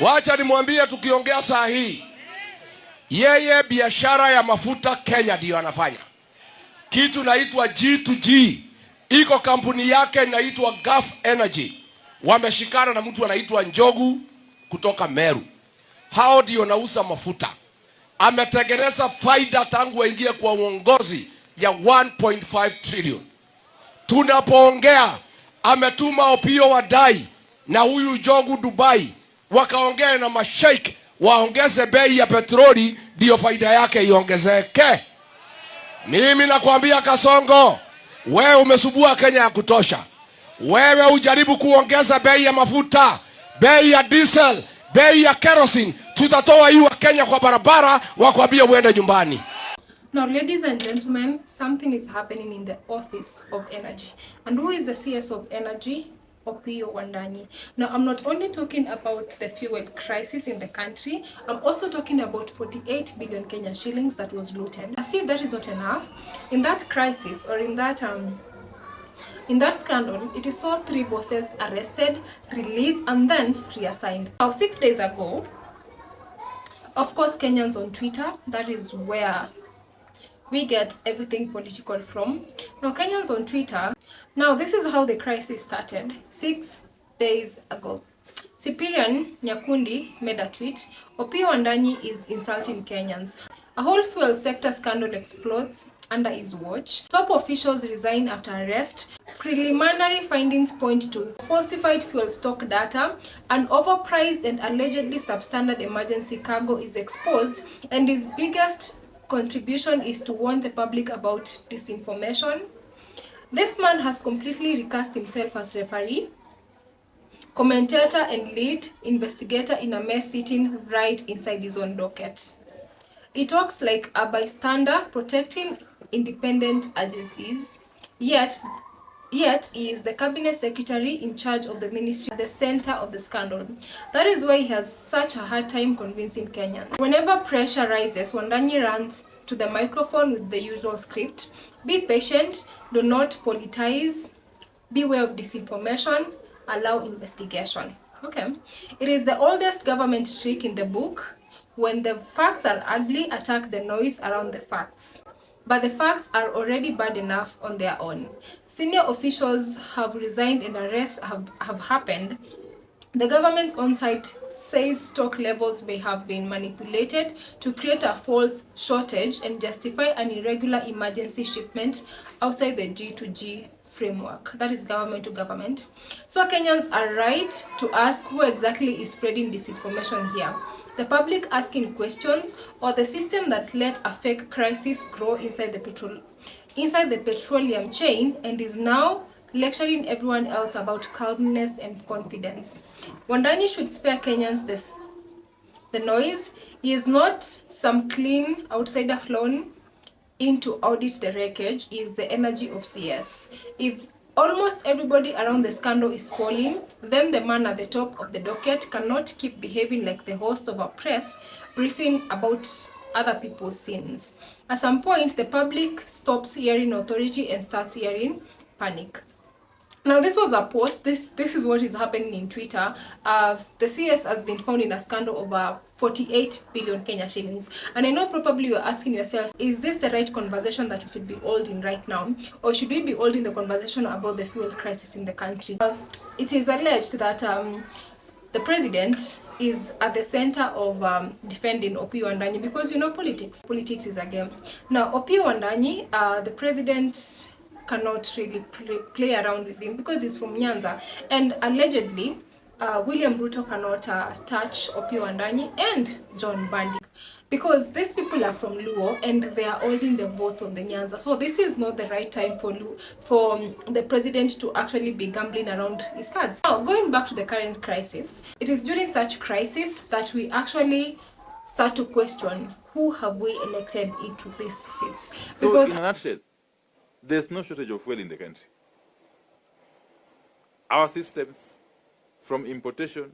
Wacha nimwambie, tukiongea saa hii, yeye biashara ya mafuta Kenya ndio anafanya. Kitu naitwa G2G. Iko kampuni yake inaitwa Gulf Energy. Wameshikana na mtu anaitwa Njogu kutoka Meru. Hao ndio nauza mafuta. Ametengeneza faida tangu aingie kwa uongozi ya 1.5 trillion. Tunapoongea ametuma Opiyo Wandanyi na huyu Njogu Dubai, wakaongea na masheik waongeze bei ya petroli ndio faida yake iongezeke. Mimi nakwambia Kasongo, wewe umesubua Kenya ya kutosha. Wewe ujaribu kuongeza bei ya mafuta, bei ya diesel, bei ya kerosene, tutatoa hiyo Kenya kwa barabara, wakwambia uende nyumbani. Now, ladies and gentlemen, something is happening in the Office of Energy. And who is the CS of Energy? Opiyo Wandanyi. Now, I'm not only talking about the fuel crisis in the country, I'm also talking about 48 billion Kenyan shillings that was looted. As if that is not enough, in that crisis or in that scandal, it is saw 3 bosses arrested, released, and then reassigned. Now, 6 days ago, of course, Kenyans on Twitter, that is where we get everything political from. Now, Kenyans on Twitter, now this is how the crisis started 6 days ago. Cyprian Nyakundi made a tweet, Opiyo Wandanyi is insulting Kenyans. A whole fuel sector scandal explodes under his watch. Top officials resign after arrest. Preliminary findings point to falsified fuel stock data. An overpriced and allegedly substandard emergency cargo is exposed, and his biggest contribution is to warn the public about disinformation. This man has completely recast himself as referee, commentator, and lead investigator in a mess sitting right inside his own docket. He talks like a bystander protecting independent agencies, yet he is the cabinet secretary in charge of the ministry at the center of the scandal. That is why he has such a hard time convincing Kenyans. Whenever pressure rises, Wandanyi runs to the microphone with the usual script. Be patient, do not politicize, beware of disinformation, allow investigation. Okay. It is the oldest government trick in the book. When the facts are ugly, attack the noise around the facts. But the facts are already bad enough on their own. Senior officials have resigned and arrests have happened. The government's own site says stock levels may have been manipulated to create a false shortage and justify an irregular emergency shipment outside the G2G framework. That is government to government. So Kenyans are right to ask who exactly is spreading disinformation here. The public asking questions, or the system that let a fake crisis grow inside the petroleum chain and is now lecturing everyone else about calmness and confidence. Wandanyi should spare Kenyans the noise. He is not some clean outsider flown in to audit the wreckage. He is the energy of CS. If almost everybody around the scandal is falling, then the man at the top of the docket cannot keep behaving like the host of a press briefing about other people's sins. At some point, the public stops hearing authority and starts hearing panic. Now, this was a post. This is what is happening in Twitter. The CS has been found in a scandal over 48 billion Kenya shillings. And I know probably you're asking yourself, is this the right conversation that we should be holding right now? Or should we be holding the conversation about the fuel crisis in the country? It is alleged that the president is at the center of defending Opiyo Wandanyi because, you know, politics is a game. Now, Opiyo Wandanyi, the president cannot really play around with him because he's from Nyanza, and allegedly William Ruto cannot touch Opiyo Wandanyi and John Bandi because these people are from Luo and they are holding the votes of the Nyanza. So this is not the right time for the president to actually be gambling around his cards. Now, going back to the current crisis, it is during such crisis that we actually start to question who have we elected into these seats. Because in a nutshell, there's no shortage of fuel in the country. Our systems, from importation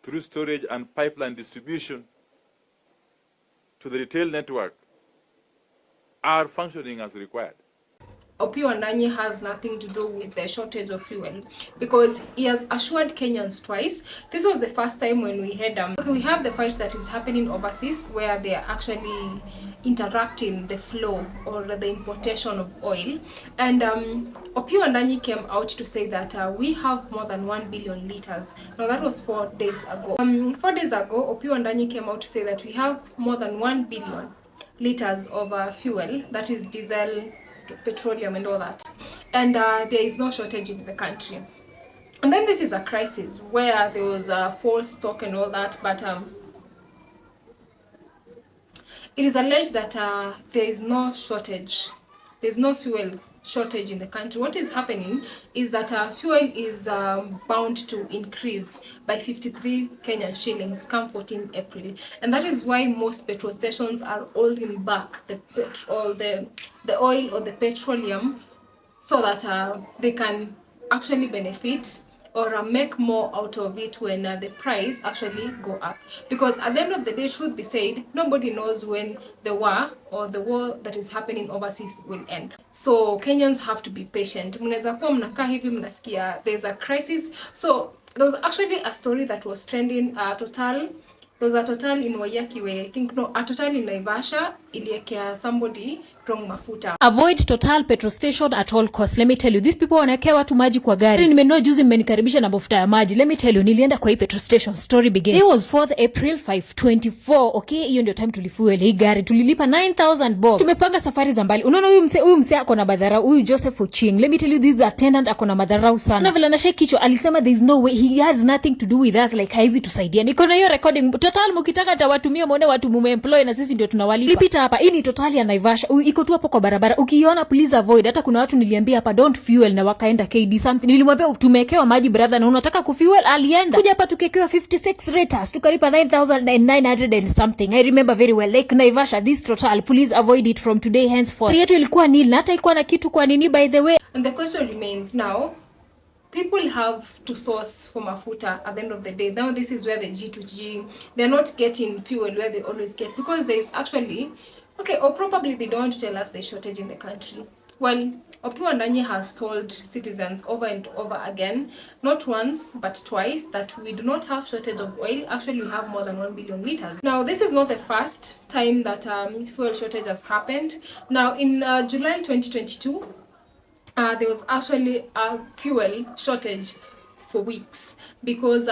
through storage and pipeline distribution to the retail network, are functioning as required. Opiyo Wandanyi has nothing to do with the shortage of fuel, because he has assured Kenyans twice. This was the first time when we had we have the fight that is happening overseas, where they are actually interrupting the flow or the importation of oil, and Opiyo Wandanyi came out to say that we have more than 1 billion liters. Now that was 4 days ago. 4 days ago, Opiyo Wandanyi came out to say that we have more than 1 billion liters of fuel, that is diesel, petroleum and all that, and there is no shortage in the country. And then this is a crisis where there was a false stock and all that, but it is alleged that there is no shortage, there's no fuel shortage in the country. What is happening is that fuel is bound to increase by 53 Kenyan shillings come 14 April, and that is why most petrol stations are holding back the petrol, the oil or the petroleum, so that they can actually benefit or make more out of it when the price actually go up. Because at the end of the day, truth be said, nobody knows when the war or the war that is happening overseas will end. So Kenyans have to be patient. Mnaweza kuwa mnakaa hivi mnasikia there's a crisis. So there was actually a story that was trending, there was a Total in Wayaki where I think, no, a Total in Naivasha iliekea somebody wrong mafuta. Avoid Total petrol station at all costs. Let me tell you, these people wanawekea watu maji kwa gari. Nimenunua juzi, mmenikaribisha na mafuta ya maji. Let me tell you, nilienda kwa hii petrol station, story begin. It was 4th April 524. Okay, hiyo ndio time tulifuel hii gari. Tulilipa 9,000 bob. Tumepanga safari za mbali. Unaona huyu mse ako na madhara, huyu Joseph Oching. Let me tell you, this attendant ako na madhara sana. Na vile anashake kichwa, alisema there is no way, he has nothing to do with us, like haizi tusaidia. Niko na hiyo recording. Total mkitaka tawatumia muone watu mumeemploy na sisi ndio tunawalipa. Lipita hapa, hii ni Total ya Naivasha. Iko tu hapo kwa barabara. Ukiona please avoid. Hata kuna watu niliambia hapa don't fuel na wakaenda KD something. Nilimwambia tumewekewa maji brother na unataka kufuel, alienda. Kuja hapa tukekewa 56 liters, tukalipa 9,900 and something. I remember very well, like Naivasha, this Total, please avoid it from today henceforth. Yetu ilikuwa nil, na hata ilikuwa na kitu kwa nini by the way. And the question remains now, people have to source for mafuta at the end of the day. Now this is where the G2G, they're not getting fuel where they always get, because there is actually, okay, or probably they don't want to tell us there's shortage in the country. Well, Opiyo Wandanyi has told citizens over and over again, not once but twice, that we do not have shortage of oil. Actually, we have more than 1 billion liters. Now, this is not the first time that fuel shortage has happened. Now, in July 2022, there was actually a fuel shortage for weeks, because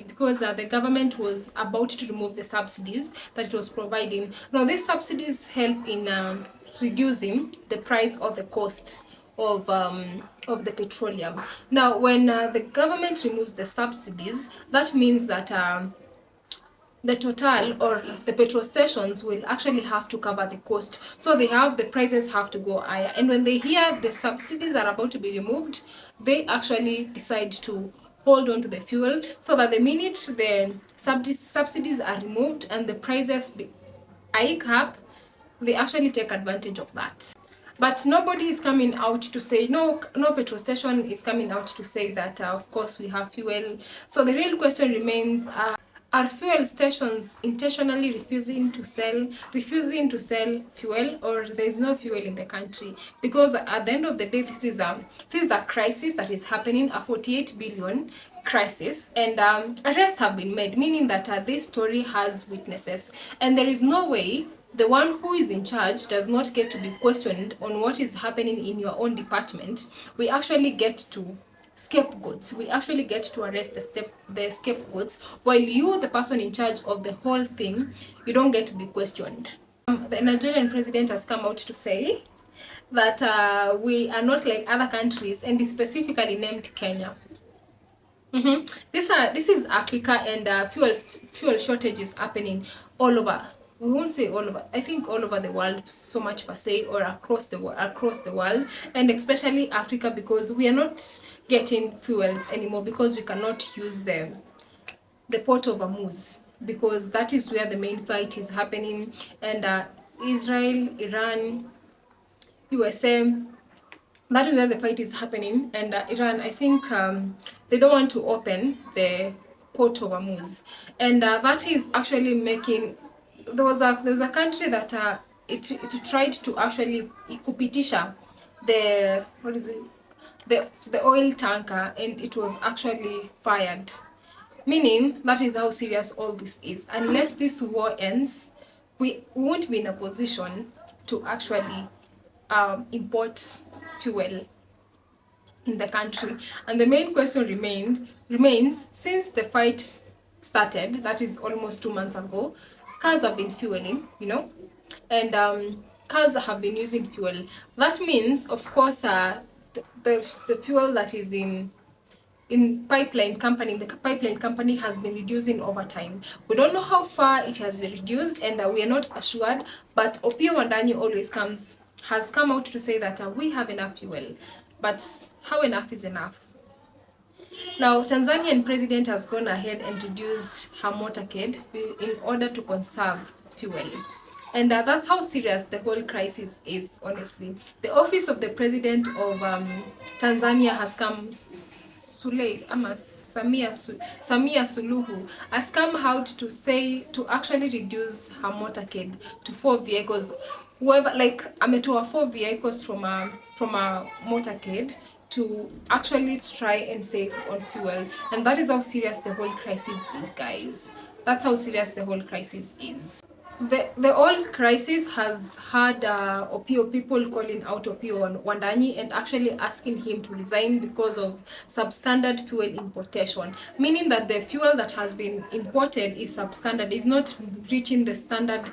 because the government was about to remove the subsidies that it was providing. Now, these subsidies help in reducing the price or the cost of the petroleum. Now, when the government removes the subsidies, that means that the Total or the petrol stations will actually have to cover the cost. So the prices have to go higher. And when they hear the subsidies are about to be removed, they actually decide to hold on to the fuel, so that the minute the subsidies are removed and the prices hike up, they actually take advantage of that. But nobody is coming out to say, no petrol station is coming out to say that of course we have fuel. So the real question remains, are fuel stations intentionally refusing to sell fuel, or there is no fuel in the country? Because at the end of the day, this is a crisis that is happening, a 48 billion crisis, and arrests have been made, meaning that this story has witnesses, and there is no way the one who is in charge does not get to be questioned on what is happening in your own department. We actually get to scapegoats. We actually get to arrest the scapegoats, while you, the person in charge of the whole thing, you don't get to be questioned. The Nigerian president has come out to say that we are not like other countries, and is specifically named Kenya. This is Africa, and fuel shortage is happening all over. We won't say all over, I think all over the world, so much per se, or across the world, and especially Africa, because we are not getting fuels anymore, because we cannot use the port of Hormuz, because that is where the main fight is happening, and Israel, Iran, USA, that is where the fight is happening, and Iran, I think they don't want to open the port of Hormuz, and that is actually making, there was a country that it tried to actually kupitisha the the oil tanker, and it was actually fired. Meaning, that is how serious all this is. Unless this war ends, we won't be in a position to actually import fuel in the country. And the main question remains, since the fight started, that is almost 2 months ago, cars have been fueling, you know, and cars have been using fuel. That means, of course, the fuel that is in pipeline company, the pipeline company has been reducing over time. We don't know how far it has been reduced, and we are not assured, but Opiyo Wandanyi always has come out to say that we have enough fuel. But how enough is enough? Now, Tanzanian president has gone ahead and reduced her motorcade in order to conserve fuel. And that's how serious the whole crisis is, honestly. The office of the president of Tanzania has come, Samia Suluhu has come out to say to actually reduce her motorcade to 4 vehicles. Whoever, like, ametoa 4 vehicles from a motorcade to actually try and save on fuel. And that is how serious the whole crisis is, guys. That's how serious the whole crisis is. The whole crisis has had Opiyo people calling out Opiyo Wandanyi and actually asking him to resign because of substandard fuel importation, meaning that the fuel that has been imported is substandard, is not reaching the standard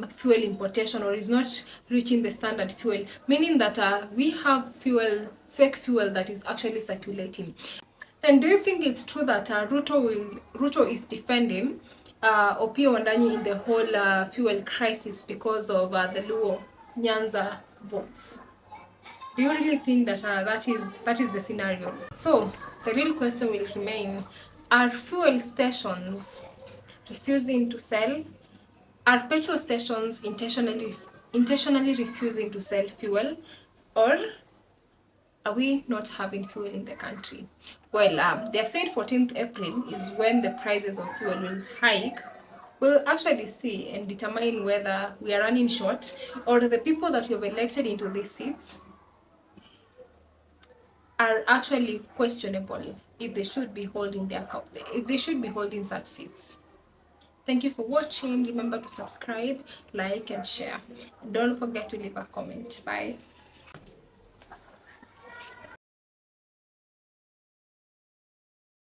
fuel importation, or is not reaching the standard fuel, meaning that we have fake fuel that is actually circulating. And do you think it's true that Ruto is defending Opiyo Wandanyi in the whole fuel crisis because of the Luo Nyanza votes? Do you really think that that is the scenario? So the real question will remain: are fuel stations refusing to sell? Are petrol stations intentionally refusing to sell fuel, or are we not having fuel in the country? Well, they have said 14th April is when the prices of fuel will hike. We'll actually see and determine whether we are running short, or the people that we have elected into these seats are actually questionable if they should be holding such seats. Thank you for watching. Remember to subscribe, like, and share. Don't forget to leave a comment. Bye.